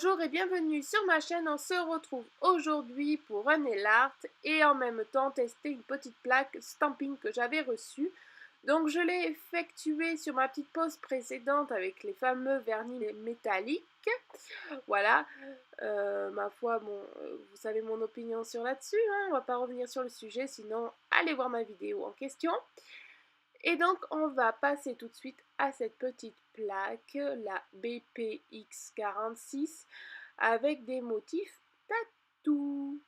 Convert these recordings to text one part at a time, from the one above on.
Bonjour et bienvenue sur ma chaîne. On se retrouve aujourd'hui pour un nail art et en même temps tester une petite plaque stamping que j'avais reçue. Donc je l'ai effectué sur ma petite pause précédente avec les fameux vernis métalliques. Voilà, ma foi, bon, vous savez mon opinion sur là-dessus, hein, on va pas revenir sur le sujet, sinon allez voir ma vidéo en question. Et donc on va passer tout de suite à cette petite plaque, la BPX46, avec des motifs tatou.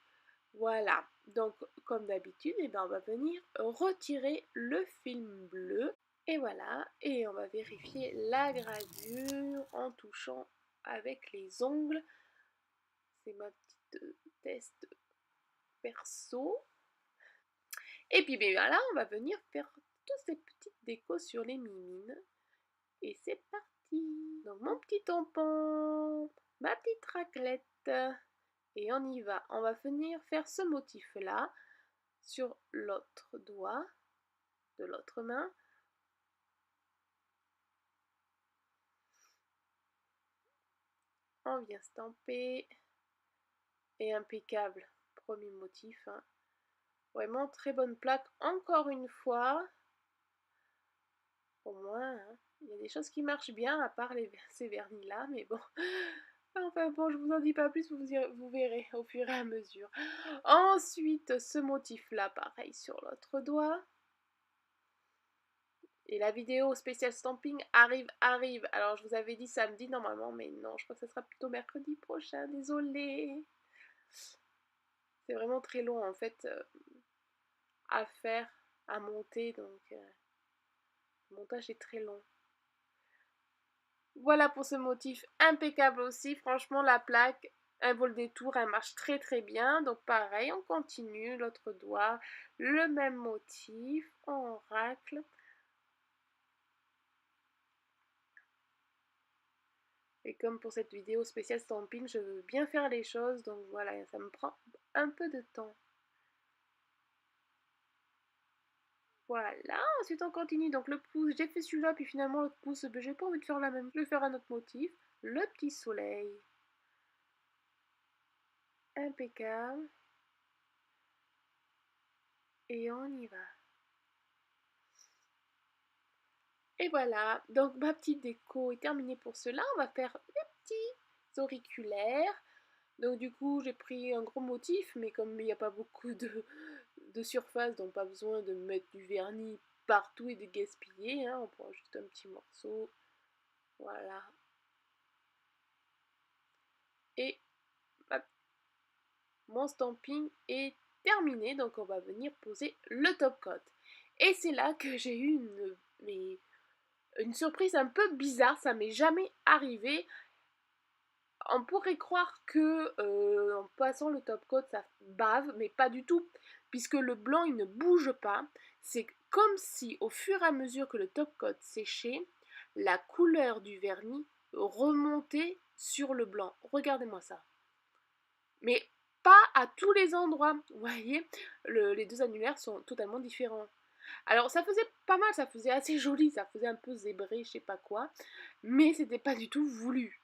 Voilà, donc comme d'habitude, on va venir retirer le film bleu. Et voilà, et on va vérifier la gravure en touchant avec les ongles. C'est ma petite test perso. Et puis voilà, on va venir faire toutes ces petites décos sur les mimines. Et c'est parti. Donc mon petit tampon, ma petite raclette. Et on y va. On va venir faire ce motif-là sur l'autre doigt de l'autre main. On vient stamper. Et impeccable. Premier motif. Hein. Vraiment très bonne plaque. Encore une fois. Au moins, hein, il y a des choses qui marchent bien à part ces vernis-là. Mais bon. Enfin bon, je vous en dis pas plus, vous verrez au fur et à mesure. Ensuite, ce motif-là, pareil sur l'autre doigt. Et la vidéo spéciale stamping arrive. Alors, je vous avais dit samedi normalement, mais non, je crois que ce sera plutôt mercredi prochain, désolée. C'est vraiment très long en fait à faire, à monter, donc le montage est très long. Voilà pour ce motif impeccable aussi, franchement la plaque, elle vaut le détour, elle marche très très bien. Donc pareil, on continue, l'autre doigt, le même motif, on racle. Et comme pour cette vidéo spéciale stamping, je veux bien faire les choses, donc voilà, ça me prend un peu de temps. Voilà, ensuite on continue, donc le pouce, j'ai fait celui-là, puis finalement l'autre pouce, j'ai pas envie de faire la même, je vais faire un autre motif, le petit soleil. Impeccable. Et on y va. Et voilà, donc ma petite déco est terminée pour cela. On va faire les petits auriculaires. Donc du coup, j'ai pris un gros motif, mais comme il n'y a pas beaucoup de surface, donc pas besoin de mettre du vernis partout et de gaspiller, hein, on prend juste un petit morceau. Voilà. Et mon stamping est terminé, donc on va venir poser le top coat. Et c'est là que j'ai eu une surprise un peu bizarre, ça m'est jamais arrivé. On pourrait croire que en passant le top coat ça bave, mais pas du tout, puisque le blanc il ne bouge pas. C'est comme si au fur et à mesure que le top coat séchait, la couleur du vernis remontait sur le blanc. Regardez-moi ça. Mais pas à tous les endroits. Vous voyez, les deux annulaires sont totalement différents. Alors ça faisait pas mal, ça faisait assez joli, ça faisait un peu zébré, je sais pas quoi, mais c'était pas du tout voulu.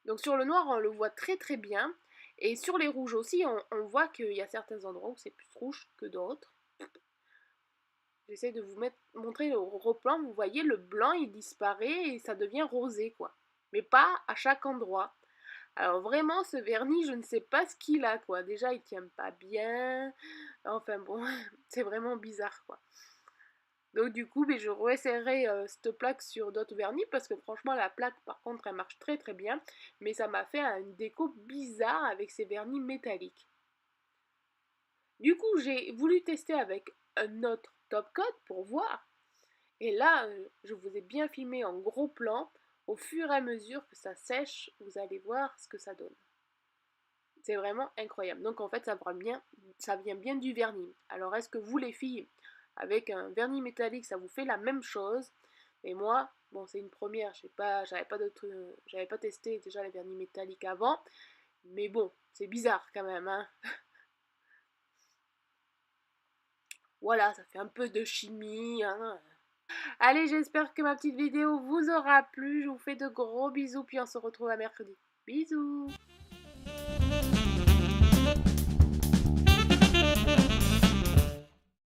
Donc sur le noir, on le voit très très bien. Et sur les rouges aussi, on voit qu'il y a certains endroits où c'est plus rouge que d'autres. J'essaie de vous montrer le replan. Vous voyez, le blanc, il disparaît et ça devient rosé, quoi. Mais pas à chaque endroit. Alors vraiment, ce vernis, je ne sais pas ce qu'il a, quoi. Déjà, il tient pas bien. Enfin bon, c'est vraiment bizarre, quoi. Donc du coup, je réessayerai cette plaque sur d'autres vernis parce que franchement la plaque par contre elle marche très très bien. Mais ça m'a fait une déco bizarre avec ces vernis métalliques. Du coup j'ai voulu tester avec un autre top coat pour voir. Et là je vous ai bien filmé en gros plan. Au fur et à mesure que ça sèche, vous allez voir ce que ça donne. C'est vraiment incroyable. Donc en fait ça vient bien du vernis. Alors est-ce que vous les filles, avec un vernis métallique, ça vous fait la même chose? Et moi, bon c'est une première, j'avais pas testé déjà les vernis métalliques avant. Mais bon, c'est bizarre quand même, hein. Voilà, ça fait un peu de chimie, hein. Allez, j'espère que ma petite vidéo vous aura plu. Je vous fais de gros bisous, puis on se retrouve à mercredi. Bisous!